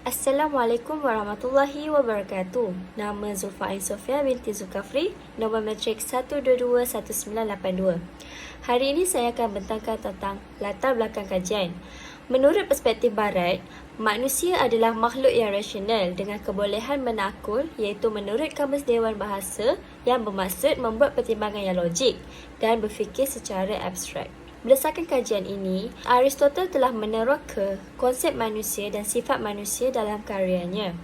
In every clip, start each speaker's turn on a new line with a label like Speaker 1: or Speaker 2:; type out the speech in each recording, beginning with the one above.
Speaker 1: Assalamualaikum warahmatullahi wabarakatuh. Nama Zulfa Ain Sofia binti Zulkafli, nombor matrik 1221982. Hari ini saya akan bentangkan tentang latar belakang kajian. Menurut perspektif barat, manusia adalah makhluk yang rasional dengan kebolehan menakul, iaitu menurut Kamus Dewan Bahasa yang bermaksud membuat pertimbangan yang logik dan berfikir secara abstrak. Berdasarkan kajian ini, Aristotle telah meneroka konsep manusia dan sifat manusia dalam karyanya.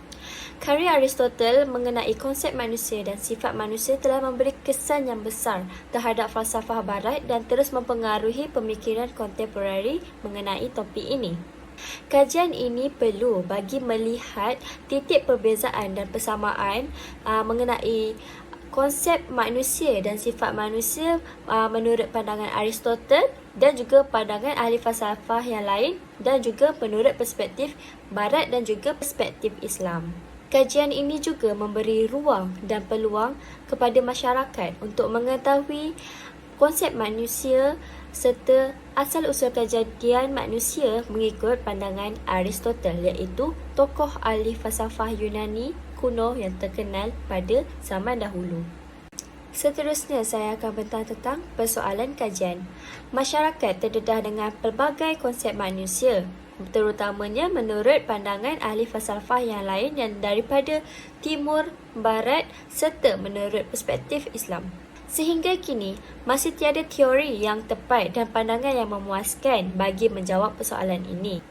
Speaker 1: Karya Aristotle mengenai konsep manusia dan sifat manusia telah memberi kesan yang besar terhadap falsafah barat dan terus mempengaruhi pemikiran kontemporari mengenai topik ini. Kajian ini perlu bagi melihat titik perbezaan dan persamaan mengenai konsep manusia dan sifat manusia menurut pandangan Aristotle dan juga pandangan ahli falsafah yang lain dan juga menurut perspektif barat dan juga perspektif Islam. Kajian ini juga memberi ruang dan peluang kepada masyarakat untuk mengetahui konsep manusia serta asal-usul kejadian manusia mengikut pandangan Aristotle, iaitu tokoh ahli falsafah Yunani kuno yang terkenal pada zaman dahulu. Seterusnya, saya akan bentang tentang persoalan kajian. Masyarakat terdedah dengan pelbagai konsep manusia, terutamanya menurut pandangan ahli falsafah yang lain yang daripada timur, barat serta menurut perspektif Islam. Sehingga kini, masih tiada teori yang tepat dan pandangan yang memuaskan bagi menjawab persoalan ini.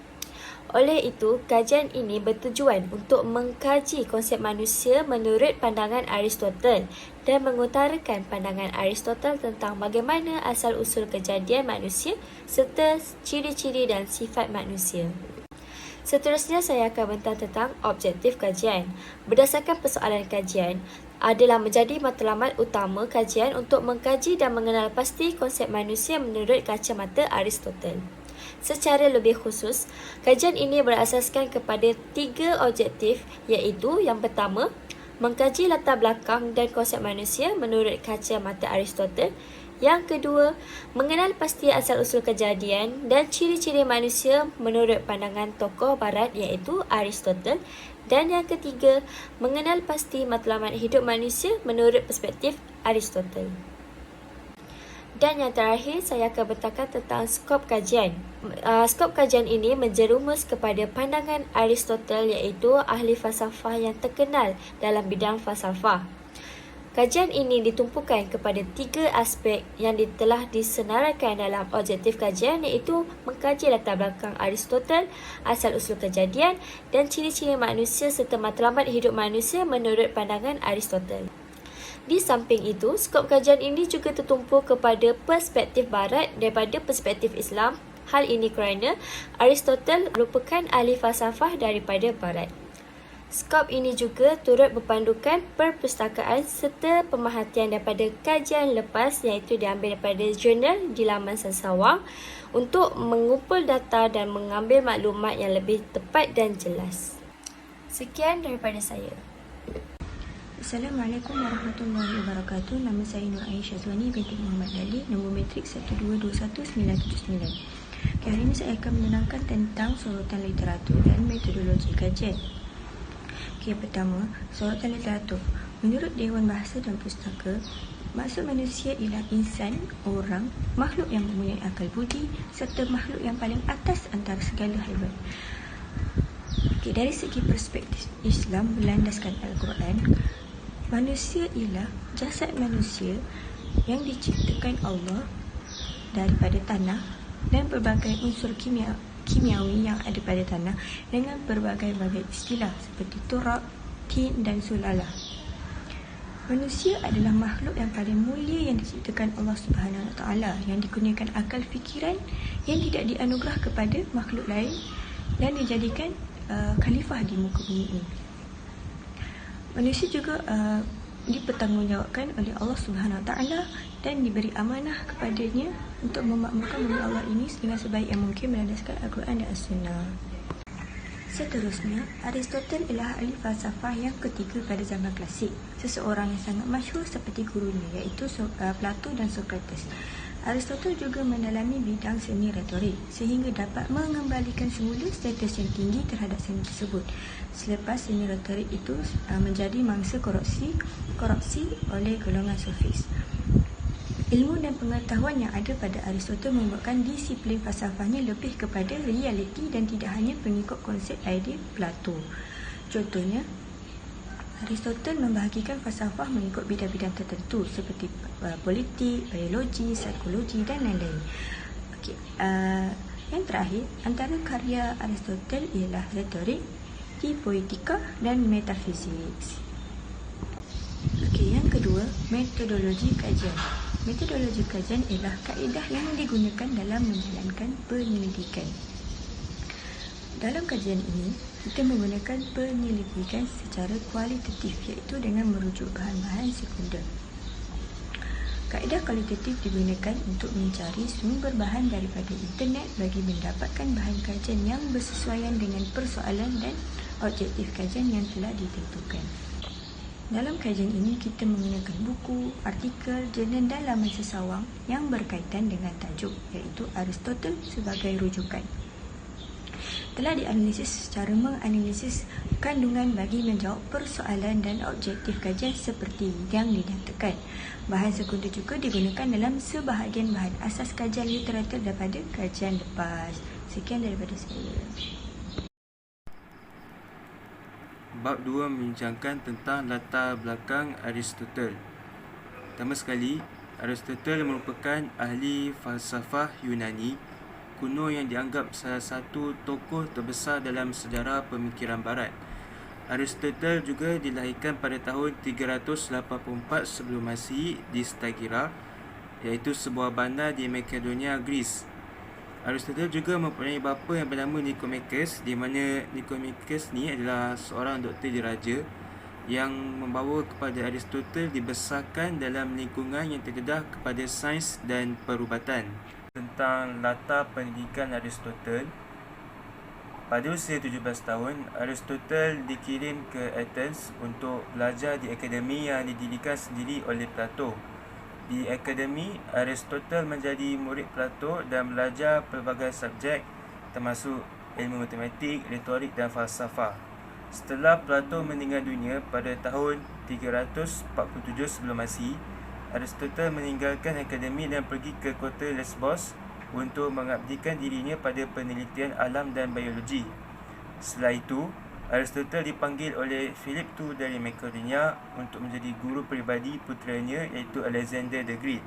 Speaker 1: Oleh itu, kajian ini bertujuan untuk mengkaji konsep manusia menurut pandangan Aristotle dan mengutarakan pandangan Aristotle tentang bagaimana asal-usul kejadian manusia serta ciri-ciri dan sifat manusia. Seterusnya, saya akan bentang tentang objektif kajian. Berdasarkan persoalan kajian, adalah menjadi matlamat utama kajian untuk mengkaji dan mengenal pasti konsep manusia menurut kacamata Aristotle. Secara lebih khusus, kajian ini berasaskan kepada 3 objektif, iaitu yang pertama, mengkaji latar belakang dan konsep manusia menurut kacamata Aristotle. Yang kedua, mengenal pasti asal-usul kejadian dan ciri-ciri manusia menurut pandangan tokoh barat iaitu Aristotle. Dan yang ketiga, mengenal pasti matlamat hidup manusia menurut perspektif Aristotle. Dan yang terakhir, saya akan bentangkan tentang skop kajian. Skop kajian ini menjerumus kepada pandangan Aristotle iaitu ahli falsafah yang terkenal dalam bidang falsafah. Kajian ini ditumpukan kepada 3 aspek yang telah disenaraikan dalam objektif kajian iaitu mengkaji latar belakang Aristotle, asal-usul kejadian dan ciri-ciri manusia serta matlamat hidup manusia menurut pandangan Aristotle. Di samping itu, skop kajian ini juga tertumpu kepada perspektif barat daripada perspektif Islam. Hal ini kerana Aristotle merupakan ahli falsafah daripada barat. Skop ini juga turut berpandukan perpustakaan serta pemerhatian daripada kajian lepas iaitu diambil daripada jurnal di laman Sensawang untuk mengumpul data dan mengambil maklumat yang lebih tepat dan jelas. Sekian daripada saya.
Speaker 2: Assalamualaikum warahmatullahi wabarakatuh. Nama saya Nur Aisyah Zwani binti Muhammad Ali, nombor matrik 1221979. Hari ini saya akan menerangkan tentang sorotan literatur dan metodologi kajian. Pertama, sorotan literatur. Menurut Dewan Bahasa dan Pustaka, maksud manusia ialah insan, orang, makhluk yang mempunyai akal budi serta makhluk yang paling atas antara segala haiwan. Dari segi perspektif Islam berlandaskan Al-Quran, manusia ialah jasad manusia yang diciptakan Allah daripada tanah dan berbagai unsur kimiawi yang ada pada tanah dengan berbagai-bagai istilah seperti turab, tin dan sulalah. Manusia adalah makhluk yang paling mulia yang diciptakan Allah Subhanahu Wa Taala yang dikurniakan akal fikiran yang tidak dianugerah kepada makhluk lain dan dijadikan khalifah di muka bumi ini. Manusia juga dipertanggungjawabkan oleh Allah Subhanahu Wa Taala dan diberi amanah kepadanya untuk memakmurkan bumi Allah ini dengan sebaik yang mungkin berlandaskan Al-Quran dan As-Sunnah. Seterusnya, Aristotle ialah ahli falsafah yang ketiga pada zaman klasik. Seseorang yang sangat masyhur seperti gurunya iaitu Plato dan Socrates. Aristotle juga mendalami bidang seni retorik sehingga dapat mengembalikan semula status yang tinggi terhadap seni tersebut selepas seni retorik itu menjadi mangsa korupsi oleh golongan sofis. Ilmu dan pengetahuan yang ada pada Aristotle membuatkan disiplin falsafahnya lebih kepada realiti dan tidak hanya pengikut konsep idea Plato. Contohnya, Aristotle membahagikan falsafah mengikut bidang-bidang tertentu seperti politik, biologi, psikologi dan lain-lain. Yang terakhir, antara karya Aristotle ialah retorik, poetika dan metafizik. Yang kedua, metodologi kajian. Metodologi kajian ialah kaedah yang digunakan dalam menjalankan penyelidikan. Dalam kajian ini, kita menggunakan penyelidikan secara kualitatif iaitu dengan merujuk bahan-bahan sekunder. Kaedah kualitatif digunakan untuk mencari sumber bahan daripada internet bagi mendapatkan bahan kajian yang bersesuaian dengan persoalan dan objektif kajian yang telah ditentukan. Dalam kajian ini, kita menggunakan buku, artikel, jurnal dan laman sesawang yang berkaitan dengan tajuk iaitu Aristotle sebagai rujukan. Telah dianalisis secara menganalisis kandungan bagi menjawab persoalan dan objektif kajian seperti yang dinyatakan. Bahan sekunder juga digunakan dalam sebahagian bahan asas kajian literatur daripada kajian lepas. Sekian daripada saya.
Speaker 3: Bab 2 membincangkan tentang latar belakang Aristotle. Pertama sekali, Aristotle merupakan ahli falsafah Yunani kuno yang dianggap salah satu tokoh terbesar dalam sejarah pemikiran barat. Aristotle juga dilahirkan pada tahun 384 sebelum Masihi di Stagira, iaitu sebuah bandar di Makedonia, Greece. Aristotle juga mempunyai bapa yang bernama Nicomacheus, di mana Nicomacheus ni adalah seorang doktor diraja yang membawa kepada Aristotle dibesarkan dalam lingkungan yang terdedah kepada sains dan perubatan. Tentang latar pendidikan Aristotle, pada usia 17 tahun, Aristotle dikirim ke Athens untuk belajar di akademi yang didirikan sendiri oleh Plato. Di akademi, Aristotle menjadi murid Plato dan belajar pelbagai subjek termasuk ilmu matematik, retorik dan falsafah. Setelah Plato meninggal dunia pada tahun 347 sebelum Masihi, Aristotle meninggalkan akademi dan pergi ke kota Lesbos untuk mengabdikan dirinya pada penelitian alam dan biologi. Setelah itu, Aristotle dipanggil oleh Philip II dari Makedonia untuk menjadi guru peribadi puteranya iaitu Alexander the Great.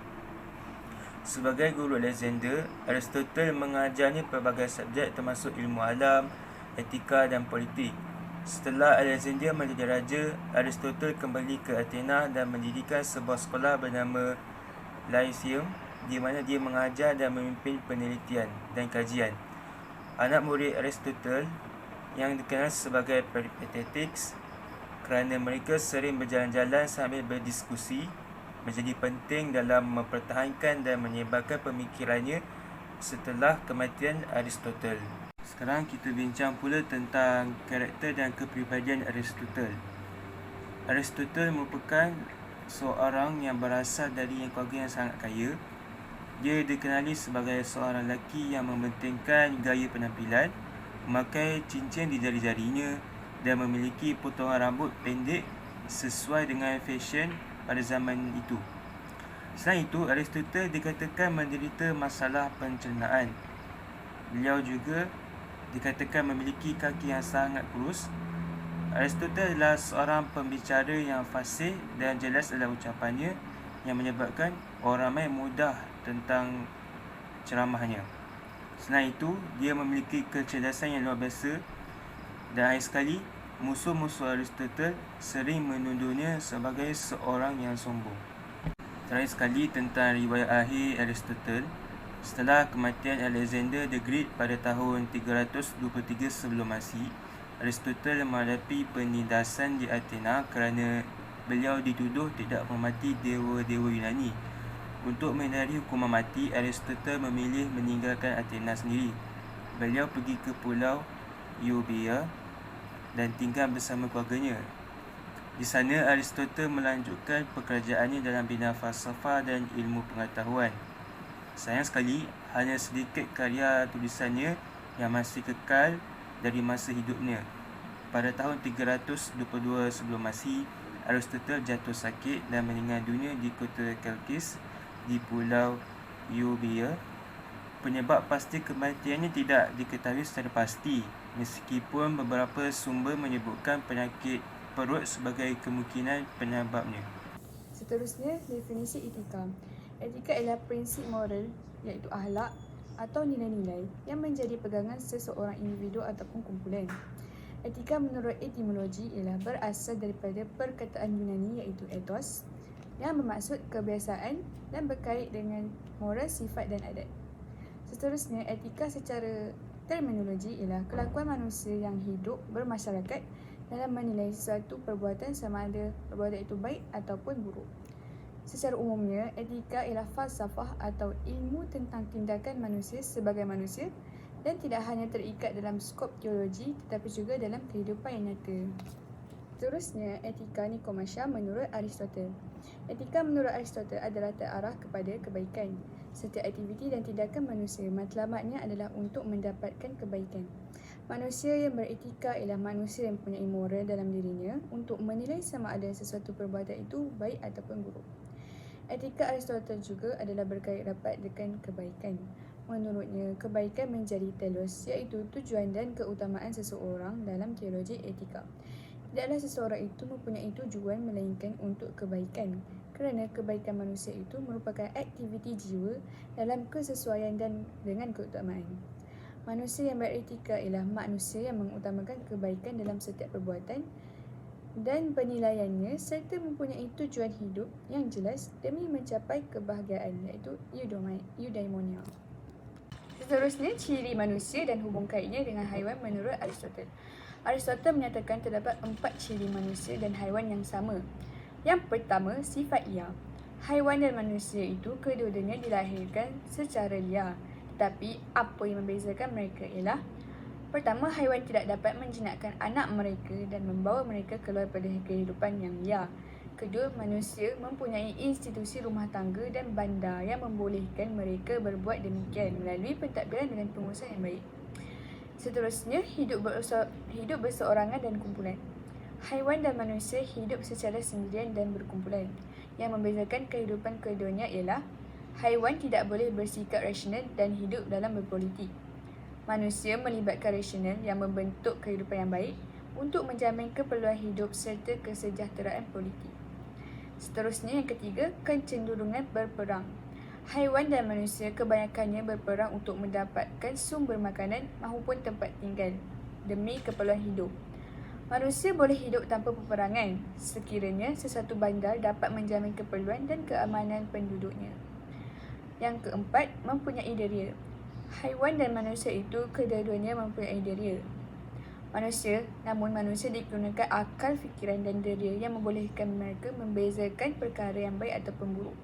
Speaker 3: Sebagai guru Alexander, Aristotle mengajarnya pelbagai subjek termasuk ilmu alam, etika dan politik. Setelah Alexander menjadi raja, Aristotle kembali ke Athena dan mendirikan sebuah sekolah bernama Lyceum, di mana dia mengajar dan memimpin penelitian dan kajian. Anak murid Aristotle yang dikenal sebagai Peripatetics kerana mereka sering berjalan-jalan sambil berdiskusi menjadi penting dalam mempertahankan dan menyebarkan pemikirannya setelah kematian Aristotle. Sekarang kita bincang pula tentang karakter dan kepribadian Aristotle. Aristotle merupakan seorang yang berasal dari keluarga yang sangat kaya. Dia dikenali sebagai seorang lelaki yang mementingkan gaya penampilan, memakai cincin di jari-jarinya dan memiliki potongan rambut pendek sesuai dengan fashion pada zaman itu. Selain itu, Aristotle dikatakan menderita masalah pencernaan. Beliau juga dikatakan memiliki kaki yang sangat kurus. Aristotle adalah seorang pembicara yang fasih dan jelas dalam ucapannya yang menyebabkan orang ramai mudah tentang ceramahnya. Selain itu, dia memiliki kecerdasan yang luar biasa dan akhir sekali, musuh-musuh Aristotle sering menuduhnya sebagai seorang yang sombong. Terakhir sekali tentang riwayat akhir Aristotle. Setelah kematian Alexander the Great pada tahun 323 sebelum Masihi, Aristotle menghadapi penindasan di Athena kerana beliau dituduh tidak menghormati dewa-dewa Yunani. Untuk menghindari hukuman mati, Aristotle memilih meninggalkan Athena sendiri. Beliau pergi ke pulau Euboea dan tinggal bersama keluarganya. Di sana, Aristotle melanjutkan pekerjaannya dalam bidang falsafah dan ilmu pengetahuan. Sayang sekali, hanya sedikit karya tulisannya yang masih kekal dari masa hidupnya. Pada tahun 322 sebelum Masihi, Aristotle jatuh sakit dan meninggal dunia di kota Chalkis di Pulau Euboea. Penyebab pasti kematiannya tidak diketahui secara pasti, meskipun beberapa sumber menyebutkan penyakit perut sebagai kemungkinan penyebabnya.
Speaker 4: Seterusnya, definisi etika. Etika ialah prinsip moral, iaitu akhlak atau nilai-nilai yang menjadi pegangan seseorang individu ataupun kumpulan. Etika menurut etimologi ialah berasal daripada perkataan Yunani iaitu ethos yang bermaksud kebiasaan dan berkait dengan moral, sifat dan adat. Seterusnya, etika secara terminologi ialah kelakuan manusia yang hidup bermasyarakat dalam menilai sesuatu perbuatan sama ada perbuatan itu baik ataupun buruk. Secara umumnya, etika ialah falsafah atau ilmu tentang tindakan manusia sebagai manusia dan tidak hanya terikat dalam skop teologi tetapi juga dalam kehidupan yang nyata. Seterusnya, etika nikomasia menurut Aristotle. Etika menurut Aristotle adalah terarah kepada kebaikan. Setiap aktiviti dan tindakan manusia matlamatnya adalah untuk mendapatkan kebaikan. Manusia yang beretika ialah manusia yang mempunyai moral dalam dirinya untuk menilai sama ada sesuatu perbuatan itu baik ataupun buruk. Etika Aristotle juga adalah berkait rapat dengan kebaikan. Menurutnya, kebaikan menjadi telos, iaitu tujuan dan keutamaan seseorang dalam teologi etika. Tidaklah seseorang itu mempunyai tujuan melainkan untuk kebaikan, kerana kebaikan manusia itu merupakan aktiviti jiwa dalam kesesuaian dan dengan keutamaan. Manusia yang beretika ialah manusia yang mengutamakan kebaikan dalam setiap perbuatan dan penilaiannya serta mempunyai tujuan hidup yang jelas demi mencapai kebahagiaan, iaitu eudaimonia. Seterusnya, ciri manusia dan hubung kaitnya dengan haiwan menurut Aristotle. Aristotle menyatakan terdapat 4 ciri manusia dan haiwan yang sama. Yang pertama, sifat liar. Haiwan dan manusia itu kedua-duanya dilahirkan secara liar. Tetapi apa yang membezakan mereka ialah: pertama, haiwan tidak dapat menjinakkan anak mereka dan membawa mereka keluar dari kehidupan yang liar. Kedua, manusia mempunyai institusi rumah tangga dan bandar yang membolehkan mereka berbuat demikian melalui pentadbiran dengan pengurusan yang baik. Seterusnya, hidup berseorangan dan kumpulan. Haiwan dan manusia hidup secara sendirian dan berkumpulan. Yang membezakan kehidupan keduanya ialah haiwan tidak boleh bersikap rasional dan hidup dalam berpolitik. Manusia melibatkan rasional yang membentuk kehidupan yang baik untuk menjamin keperluan hidup serta kesejahteraan politik. Seterusnya, yang ketiga, kecenderungan berperang. Haiwan dan manusia kebanyakannya berperang untuk mendapatkan sumber makanan maupun tempat tinggal demi keperluan hidup. Manusia boleh hidup tanpa peperangan sekiranya sesuatu bandar dapat menjamin keperluan dan keamanan penduduknya. Yang keempat, mempunyai deria. Haiwan dan manusia itu kedua-duanya mempunyai deria. Namun manusia dikurniakan akal fikiran dan deria yang membolehkan mereka membezakan perkara yang baik ataupun buruk.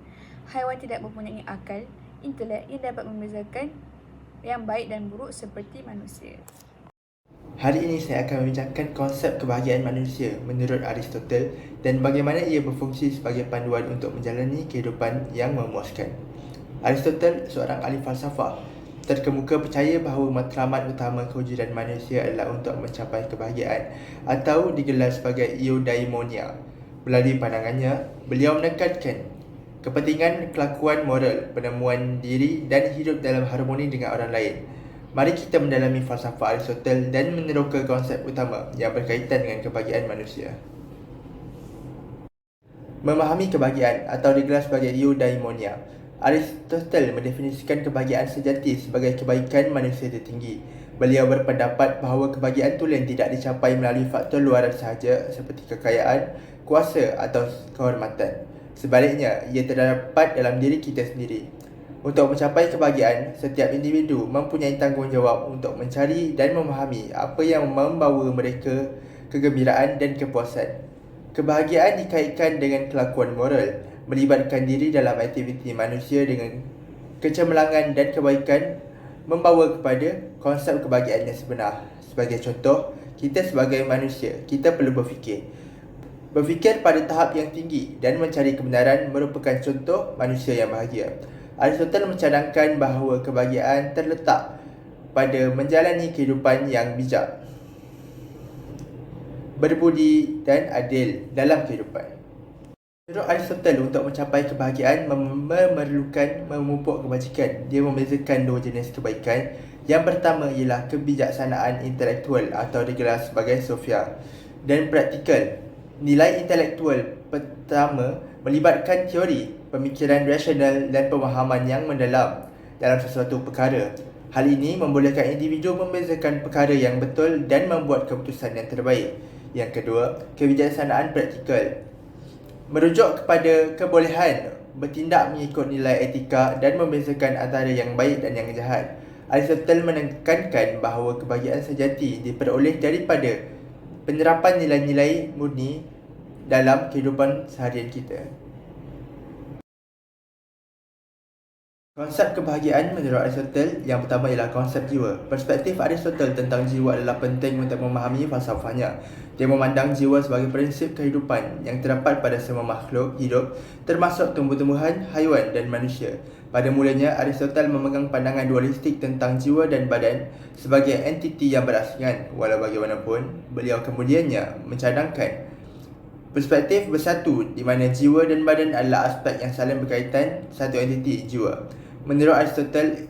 Speaker 4: Haiwan tidak mempunyai akal, intelek yang dapat membezakan yang baik dan buruk seperti manusia.
Speaker 5: Hari ini saya akan membincangkan konsep kebahagiaan manusia menurut Aristotle dan bagaimana ia berfungsi sebagai panduan untuk menjalani kehidupan yang memuaskan. Aristotle, seorang ahli falsafah, terkemuka percaya bahawa matlamat utama kewujudan manusia adalah untuk mencapai kebahagiaan atau digelar sebagai eudaimonia. Melalui pandangannya, beliau menekankan kepentingan kelakuan moral, penemuan diri dan hidup dalam harmoni dengan orang lain. Mari kita mendalami falsafah Aristotle dan meneroka konsep utama yang berkaitan dengan kebahagiaan manusia. Memahami kebahagiaan atau digelar sebagai eudaimonia. Aristotle mendefinisikan kebahagiaan sejati sebagai kebaikan manusia tertinggi. Beliau berpendapat bahawa kebahagiaan tulen tidak dicapai melalui faktor luaran sahaja seperti kekayaan, kuasa atau kehormatan. Sebaliknya, ia terdapat dalam diri kita sendiri. Untuk mencapai kebahagiaan, setiap individu mempunyai tanggungjawab untuk mencari dan memahami apa yang membawa mereka kegembiraan dan kepuasan. Kebahagiaan dikaitkan dengan kelakuan moral, melibatkan diri dalam aktiviti manusia dengan kecemerlangan dan kebaikan membawa kepada konsep kebahagiaan yang sebenar. Sebagai contoh, kita sebagai manusia, kita perlu berfikir. Berfikir pada tahap yang tinggi dan mencari kebenaran merupakan contoh manusia yang bahagia. Aristoteles mencadangkan bahawa kebahagiaan terletak pada menjalani kehidupan yang bijak, berbudi dan adil dalam kehidupan. Menurut Aristoteles, untuk mencapai kebahagiaan memerlukan memupuk kebajikan. Dia membezakan dua jenis kebaikan. Yang pertama ialah kebijaksanaan intelektual atau digelar sebagai Sophia, dan praktikal. Nilai intelektual pertama melibatkan teori, pemikiran rasional dan pemahaman yang mendalam dalam sesuatu perkara. Hal ini membolehkan individu membezakan perkara yang betul dan membuat keputusan yang terbaik. Yang kedua, kebijaksanaan praktikal merujuk kepada kebolehan bertindak mengikut nilai etika dan membezakan antara yang baik dan yang jahat. Aristoteles menekankan bahawa kebahagiaan sejati diperoleh daripada penerapan nilai-nilai murni dalam kehidupan seharian kita. Konsep kebahagiaan menurut Aristoteles, yang pertama ialah konsep jiwa. Perspektif Aristoteles tentang jiwa adalah penting untuk memahami falsafahnya. Dia memandang jiwa sebagai prinsip kehidupan yang terdapat pada semua makhluk hidup, termasuk tumbuh-tumbuhan, haiwan dan manusia. Pada mulanya, Aristoteles memegang pandangan dualistik tentang jiwa dan badan sebagai entiti yang berasingan. Walau bagaimanapun, beliau kemudiannya mencadangkan perspektif bersatu di mana jiwa dan badan adalah aspek yang saling berkaitan satu entiti jiwa. Menurut Aristoteles,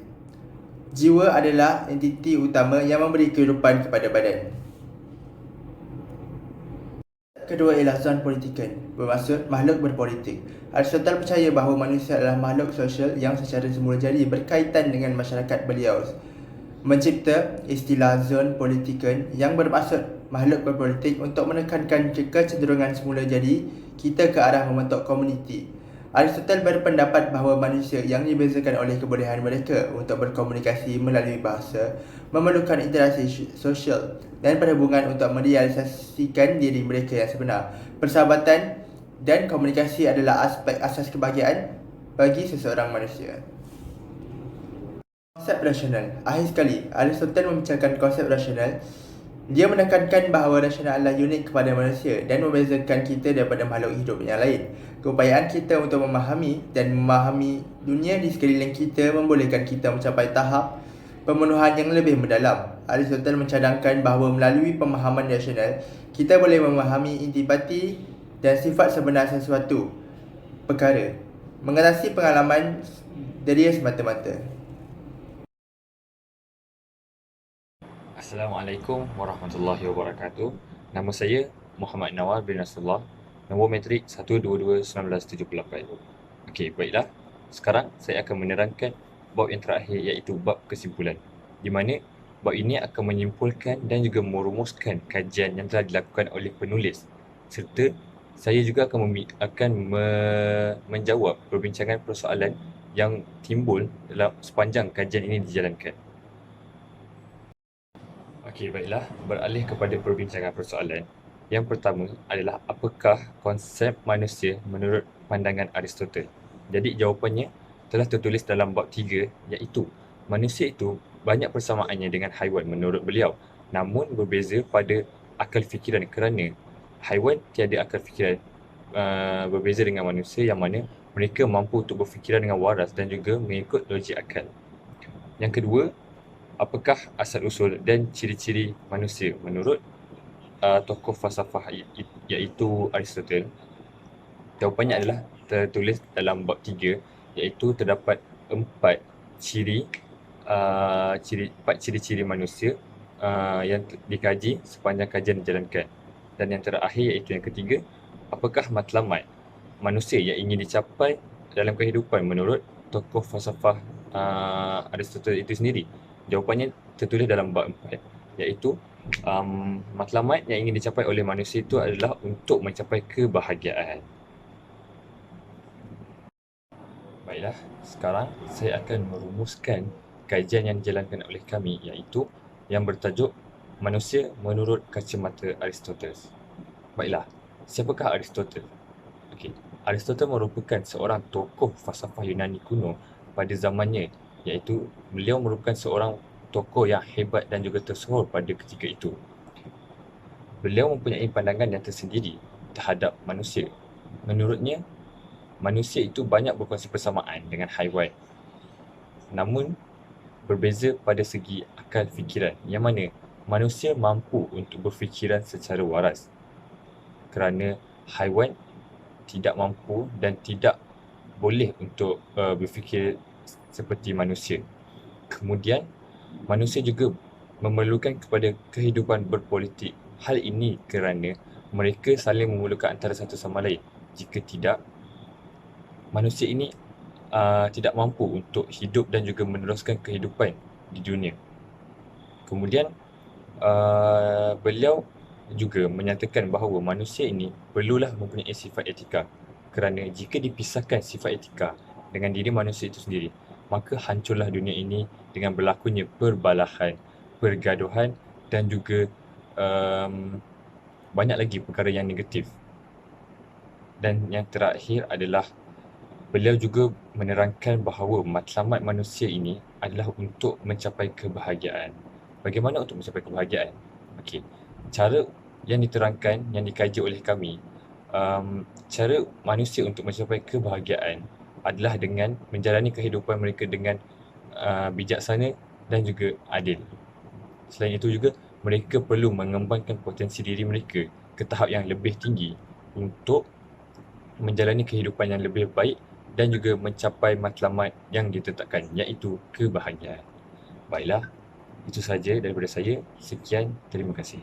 Speaker 5: jiwa adalah entiti utama yang memberi kehidupan kepada badan. Kedua ialah zoon politikan, bermaksud makhluk berpolitik. Aristoteles percaya bahawa manusia adalah makhluk sosial yang secara semula jadi berkaitan dengan masyarakat. Beliau mencipta istilah zoon politikan yang bermaksud makhluk berpolitik untuk menekankan kecenderungan semula jadi kita ke arah membentuk komuniti. Aristoteles berpendapat bahawa manusia yang dibezakan oleh kebolehan mereka untuk berkomunikasi melalui bahasa memerlukan interaksi sosial dan perhubungan untuk merealisasikan diri mereka yang sebenar. Persahabatan dan komunikasi adalah aspek asas kebahagiaan bagi seseorang manusia. Konsep rasional. Akhir sekali, Aristoteles membicarakan konsep rasional. Dia menekankan bahawa rasional adalah unik kepada manusia dan membezakan kita daripada makhluk hidup yang lain. Keupayaan kita untuk memahami dan memahami dunia di sekeliling kita membolehkan kita mencapai tahap pemenuhan yang lebih mendalam. Aristoteles mencadangkan bahawa melalui pemahaman rasional, kita boleh memahami intipati dan sifat sebenar sesuatu perkara, mengatasi pengalaman dari semata-mata.
Speaker 6: Assalamualaikum warahmatullahi wabarakatuh. Nama saya Muhammad Nawar bin Nasrullah. Nombor metrik 122-1978. Okey, baiklah. Sekarang saya akan menerangkan bab yang terakhir, iaitu bab kesimpulan, di mana bab ini akan menyimpulkan dan juga merumuskan kajian yang telah dilakukan oleh penulis, serta saya juga akan menjawab perbincangan persoalan yang timbul dalam sepanjang kajian ini dijalankan. Okey, baiklah. Beralih kepada perbincangan persoalan. Yang pertama adalah apakah konsep manusia menurut pandangan Aristoteles. Jadi jawapannya telah tertulis dalam bab 3, iaitu manusia itu banyak persamaannya dengan haiwan menurut beliau, namun berbeza pada akal fikiran, kerana haiwan tiada akal fikiran, berbeza dengan manusia yang mana mereka mampu untuk berfikiran dengan waras dan juga mengikut logik akal. Yang kedua, apakah asal-usul dan ciri-ciri manusia menurut tokoh falsafah iaitu Aristoteles? Jawapannya adalah tertulis dalam bab 3, iaitu terdapat 4 ciri-ciri manusia yang dikaji sepanjang kajian dijalankan. Dan yang terakhir iaitu yang ketiga, apakah matlamat manusia yang ingin dicapai dalam kehidupan menurut tokoh falsafah Aristoteles itu sendiri? Jawapannya tertulis dalam bab 4, iaitu matlamat yang ingin dicapai oleh manusia itu adalah untuk mencapai kebahagiaan. Baiklah, sekarang saya akan merumuskan kajian yang dijalankan oleh kami, iaitu yang bertajuk Manusia menurut Kacamata Aristoteles. Baiklah, siapakah Aristoteles? Okey, Aristoteles merupakan seorang tokoh falsafah Yunani kuno pada zamannya, iaitu beliau merupakan seorang tokoh yang hebat dan juga tersohor pada ketika itu. Beliau mempunyai pandangan yang tersendiri terhadap manusia. Menurutnya, manusia itu banyak berkongsi persamaan dengan haiwan, namun berbeza pada segi akal fikiran, yang mana manusia mampu untuk berfikiran secara waras kerana haiwan tidak mampu dan tidak boleh untuk berfikir seperti manusia. Kemudian, manusia juga memerlukan kepada kehidupan berpolitik. Hal ini kerana mereka saling memerlukan antara satu sama lain. Jika tidak, manusia ini tidak mampu untuk hidup dan juga meneruskan kehidupan di dunia. Kemudian, beliau juga menyatakan bahawa manusia ini perlulah mempunyai sifat etika, kerana jika dipisahkan sifat etika dengan diri manusia itu sendiri, maka hancurlah dunia ini dengan berlakunya perbalahan, pergaduhan dan juga banyak lagi perkara yang negatif. Dan yang terakhir adalah beliau juga menerangkan bahawa matlamat manusia ini adalah untuk mencapai kebahagiaan. Bagaimana untuk mencapai kebahagiaan? Okey, cara yang diterangkan, yang dikaji oleh kami, cara manusia untuk mencapai kebahagiaan adalah dengan menjalani kehidupan mereka dengan bijaksana dan juga adil. Selain itu juga, mereka perlu mengembangkan potensi diri mereka ke tahap yang lebih tinggi untuk menjalani kehidupan yang lebih baik dan juga mencapai matlamat yang ditetapkan, iaitu kebahagiaan. Baiklah, itu sahaja daripada saya. Sekian, terima kasih.